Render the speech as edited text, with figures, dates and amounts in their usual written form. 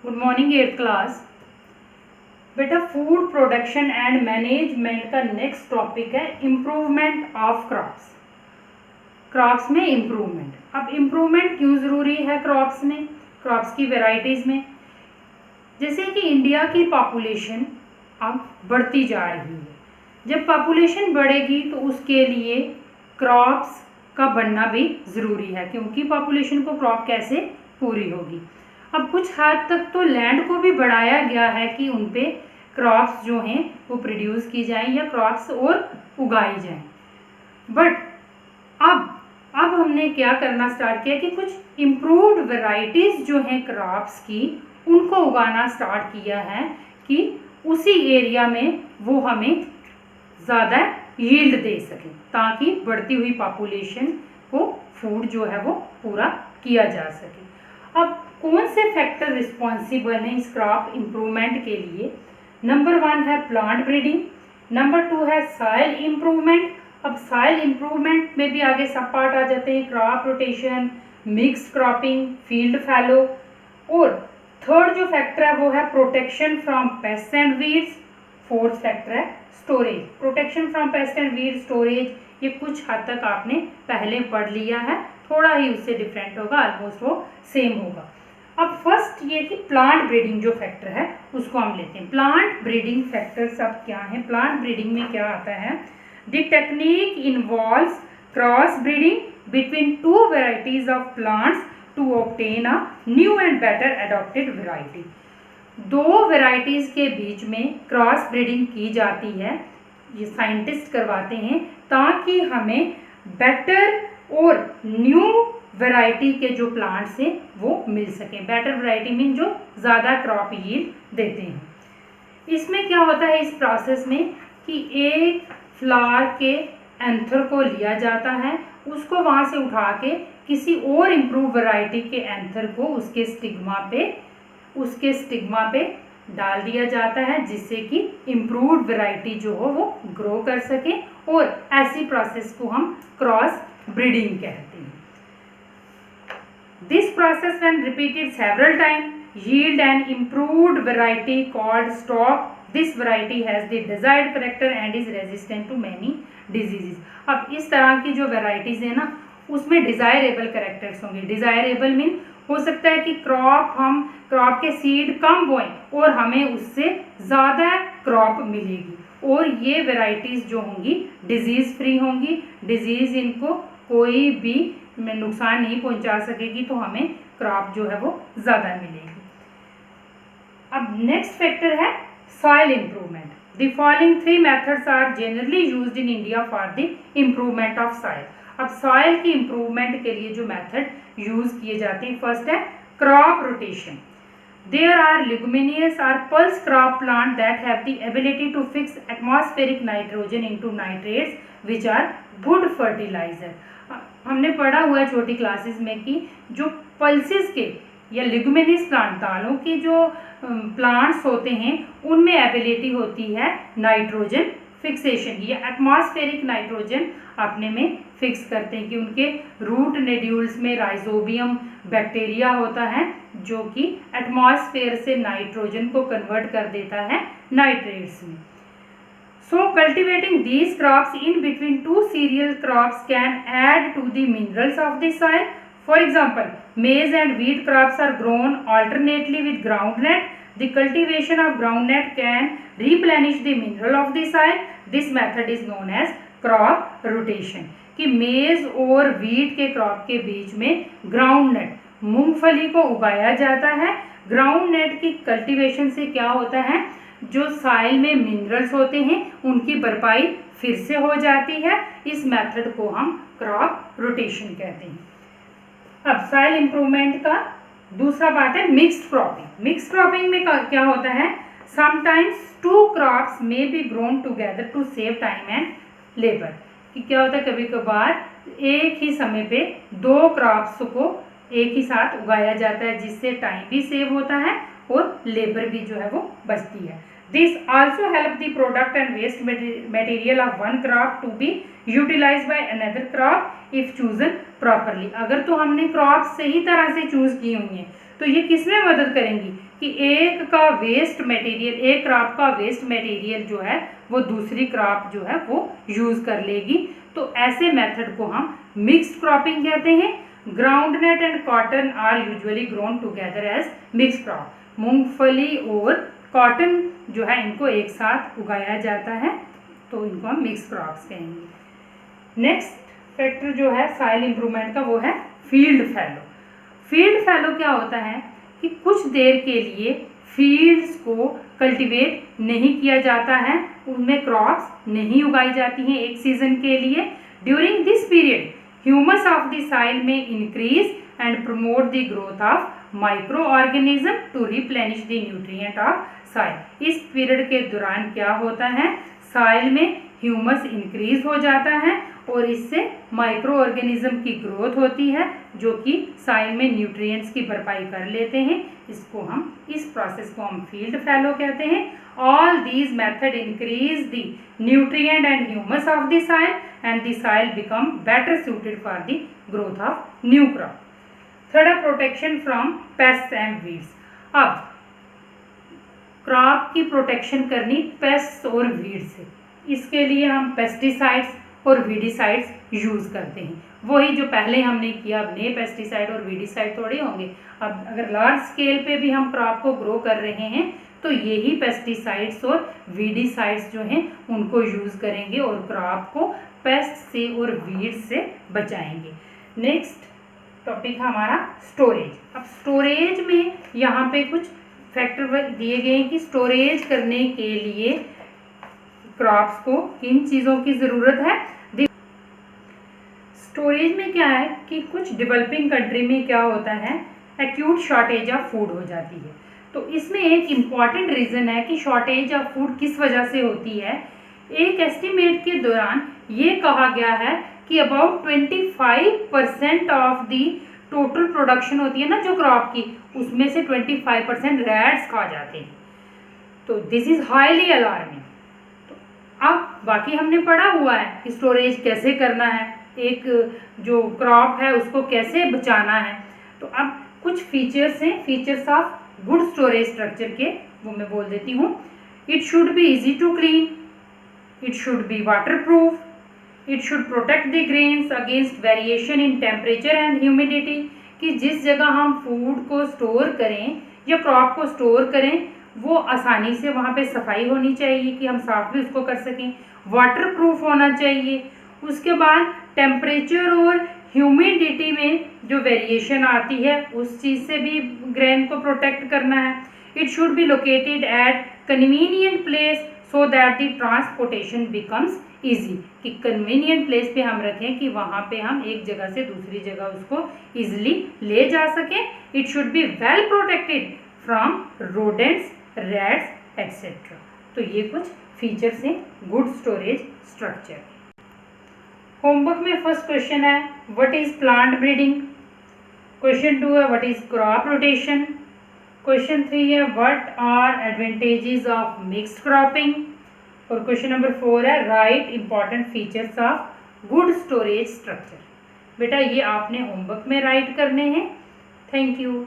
Good morning eighth class. बेटा food production and management का next topic है improvement of crops. Crops में improvement. अब इम्प्रूवमेंट क्यों ज़रूरी है क्रॉप्स में, क्रॉप्स की वेराइटीज़ में? जैसे कि इंडिया की पॉपुलेशन अब बढ़ती जा रही है। जब पॉपुलेशन बढ़ेगी तो उसके लिए क्रॉप्स का बनना भी ज़रूरी है, क्योंकि पॉपुलेशन को क्रॉप कैसे पूरी होगी। अब कुछ हद तक तो लैंड को भी बढ़ाया गया है कि उन पे क्रॉप्स जो हैं वो प्रोड्यूस की जाएं या क्रॉप्स और उगाई जाएं। बट अब हमने क्या करना स्टार्ट किया कि कुछ इम्प्रूव्ड वैरायटीज़ जो हैं क्रॉप्स की, उनको उगाना स्टार्ट किया है कि उसी एरिया में वो हमें ज़्यादा यील्ड दे सकें, ताकि बढ़ती हुई पॉपुलेशन को फूड जो है वो पूरा किया जा सके। अब कौन से फैक्टर रिस्पॉन्सिबल हैं इस क्रॉप इम्प्रूवमेंट के लिए? नंबर 1 है प्लांट ब्रीडिंग, नंबर 2 है सॉइल इम्प्रूवमेंट। अब सॉइल इम्प्रूवमेंट में भी आगे सब पार्ट आ जाते हैं, crop rotation, mixed cropping, field fallow. और थर्ड जो फैक्टर है वो है protection from pest and weeds. Fourth factor है storage. Protection from pest and weed, storage, ये कुछ हद तक आपने पहले पढ़ लिया है, थोड़ा ही उससे डिफरेंट होगा, ऑलमोस्ट वो सेम होगा। अब फर्स्ट ये कि प्लांट ब्रीडिंग जो फैक्टर है उसको हम लेते हैं। प्लांट ब्रीडिंग फैक्टर सब क्या है? प्लांट ब्रीडिंग में क्या आता है? The technique involves cross breeding between two varieties of plants to obtain a new and better adopted variety. दो वेराइटीज़ के बीच में क्रॉस ब्रीडिंग की जाती है, ये साइंटिस्ट करवाते हैं, ताकि हमें बेटर और न्यू वैरायटी के जो प्लांट्स हैं वो मिल सकें। बेटर वैरायटी मीन जो ज़्यादा क्रॉप यील्ड देते हैं। इसमें क्या होता है इस प्रोसेस में कि एक फ्लावर के एंथर को लिया जाता है, उसको वहाँ से उठा के किसी और इम्प्रूव वैरायटी के एंथर को उसके स्टिग्मा पे डाल दिया जाता है, जिससे कि इम्प्रूव्ड वैरायटी जो हो वो ग्रो कर सके। और ऐसी प्रोसेस को हम क्रॉस ब्रीडिंग कहते हैं। This process when repeated several time yield an improved variety called stock. This variety has the desired character and is resistant to many diseases. अब इस तरह की जो वेराइटीज़ है ना, उसमें डिज़ायरेबल कैरेक्टर्स होंगे। डिज़ायरेबल मीन हो सकता है कि हम क्रॉप के सीड कम बोएं और हमें उससे ज़्यादा क्रॉप मिलेगी, और ये वेराइटीज़ जो होंगी डिजीज़ फ्री होंगी, डिजीज़ इनको कोई भी नुकसान नहीं पहुंचा सकेगी, तो हमें क्रॉप जो है वो ज़्यादा मिलेगी। अब नेक्स्ट फैक्टर है soil improvement. The following 3 methods are generally used in India for the improvement of soil. अब सॉइल की इम्प्रूवमेंट के लिए जो मेथड यूज़ किए जाते हैं, फर्स्ट है crop rotation. There are leguminous or pulse crop plant that have the ability to fix atmospheric nitrogen into nitrates, which are good fertilizer. हमने पढ़ा हुआ है छोटी क्लासेस में कि जो पल्सेस के या लिगुमिनस प्लांट, दालों के जो प्लांट्स होते हैं, उनमें एबिलिटी होती है नाइट्रोजन फिक्सेशन या एटमॉस्फेरिक नाइट्रोजन अपने में फिक्स करते हैं, कि उनके रूट नेड्यूल्स में राइजोबियम बैक्टीरिया होता है जो कि एटमॉस्फेयर से नाइट्रोजन को कन्वर्ट कर देता है नाइट्रेट्स में। So cultivating these crops in between two cereal crops can add to the minerals of the soil. For example, maize and wheat crops are grown alternately with groundnut. The cultivation of groundnut can replenish the mineral of the soil. This method is known as crop rotation. कि मेज और wheat के crop के बीच में groundnut, मूंगफली को उगाया जाता है। ग्राउंडनट की कल्टीवेशन से क्या होता है, जो सॉइल में मिनरल्स होते हैं उनकी भरपाई फिर से हो जाती है। इस मेथड को हम क्रॉप रोटेशन कहते हैं। अब सॉइल इम्प्रूवमेंट का दूसरा पार्ट है मिक्स्ड क्रॉपिंग। मिक्स्ड क्रॉपिंग में क्या होता है, sometimes 2 crops may be grown together to save time and labour. कि क्या होता है, कभी कभार एक ही समय पे 2 क्रॉप्स को एक ही साथ उगाया जाता है, जिससे टाइम भी सेव होता है और लेबर भी जो है वो बचती है। This also help the product and waste material of one crop to be utilized by another crop if chosen properly. अगर तो हमने क्रॉप सही तरह से चूज की हुई है तो ये किसमें मदद करेंगी कि एक का वेस्ट मटेरियल, एक क्रॉप का वेस्ट मटेरियल जो है वो दूसरी क्रॉप जो है वो यूज कर लेगी। तो ऐसे मेथड को हम मिक्स्ड क्रॉपिंग कहते हैं। Groundnut and cotton are usually grown together as mixed crop. मूंगफली और कॉटन जो है इनको एक साथ उगाया जाता है, तो इनको हम मिक्स क्रॉप्स कहेंगे। नेक्स्ट फैक्टर जो है सॉइल इंप्रूवमेंट का वो है फील्ड फैलो। फील्ड फैलो क्या होता है कि कुछ देर के लिए फील्ड्स को कल्टीवेट नहीं किया जाता है, उनमें क्रॉप्स नहीं उगाई जाती हैं एक सीजन के लिए। During this period humus of the soil में increase and promote the growth of micro organism to replenish the nutrient of soil. इस पीरियड के दौरान क्या होता है, सॉइल में ह्यूमस इंक्रीज हो जाता है और इससे माइक्रो ऑर्गेनिज्म की ग्रोथ होती है जो कि सॉइल में न्यूट्रिएंट्स की भरपाई कर लेते हैं। इस प्रोसेस को हम फील्ड फैलो कहते हैं। All these method increase the nutrient and humus of the soil and the soil become better suited for the growth of new crop. Third है protection from pest and weeds. अब crop की protection करनी pest और weed से, इसके लिए हम pesticides और वीडिसाइड्स यूज़ करते हैं। वही जो पहले हमने किया, अब नए पेस्टिसाइड और वीडिसाइड थोड़े होंगे। अब अगर लार्ज स्केल पे भी हम क्रॉप को ग्रो कर रहे हैं तो यही पेस्टिसाइड्स और वीडिसाइड्स जो हैं उनको यूज़ करेंगे और क्रॉप को पेस्ट से और वीड से बचाएंगे। नेक्स्ट टॉपिक हमारा स्टोरेज। अब स्टोरेज में यहाँ पे कुछ फैक्टर दिए गए हैं कि स्टोरेज करने के लिए क्रॉप्स को किन चीज़ों की ज़रूरत है। स्टोरेज में क्या है कि कुछ डेवलपिंग कंट्री में क्या होता है, एक्यूट शॉर्टेज ऑफ फूड हो जाती है। तो इसमें एक इम्पॉर्टेंट रीज़न है कि शॉर्टेज ऑफ फूड किस वजह से होती है। एक एस्टिमेट के दौरान ये कहा गया है कि about 25% of the total production होती है ना जो क्रॉप की, उसमें से 25% रैट्स खा जाते हैं। तो दिस इज़ हाईली अलार्मिंग। तो अब बाकी हमने पढ़ा हुआ है कि स्टोरेज कैसे करना है, एक जो क्रॉप है उसको कैसे बचाना है। तो अब कुछ फीचर्स हैं, features of good storage structure के, वो मैं बोल देती हूँ। It should be easy to clean, it should be waterproof, it should protect the grains against variation in temperature and humidity, कि जिस जगह हम फूड को स्टोर करें या क्रॉप को स्टोर करें वो आसानी से वहाँ पे सफाई होनी चाहिए कि हम साफ भी उसको कर सकें। वाटर प्रूफ होना चाहिए। उसके बाद टेम्परेचर और ह्यूमिडिटी में जो वेरिएशन आती है उस चीज़ से भी ग्रेन को प्रोटेक्ट करना है। It should be located at convenient place so that the transportation becomes easy, कि कन्वीनियंट प्लेस पे हम रखें कि वहाँ पे हम एक जगह से दूसरी जगह उसको ईजिली ले जा सकें। It should be well protected from rodents, rats etcetera. तो ये कुछ फीचर्स हैं गुड स्टोरेज स्ट्रक्चर। होमवर्क में फर्स्ट क्वेश्चन है what is plant breeding, question 2 है what is crop rotation, question 3 है what are advantages of mixed cropping, और question number 4 है write important features of good storage structure. बेटा ये आपने homework में राइट करने हैं। Thank you.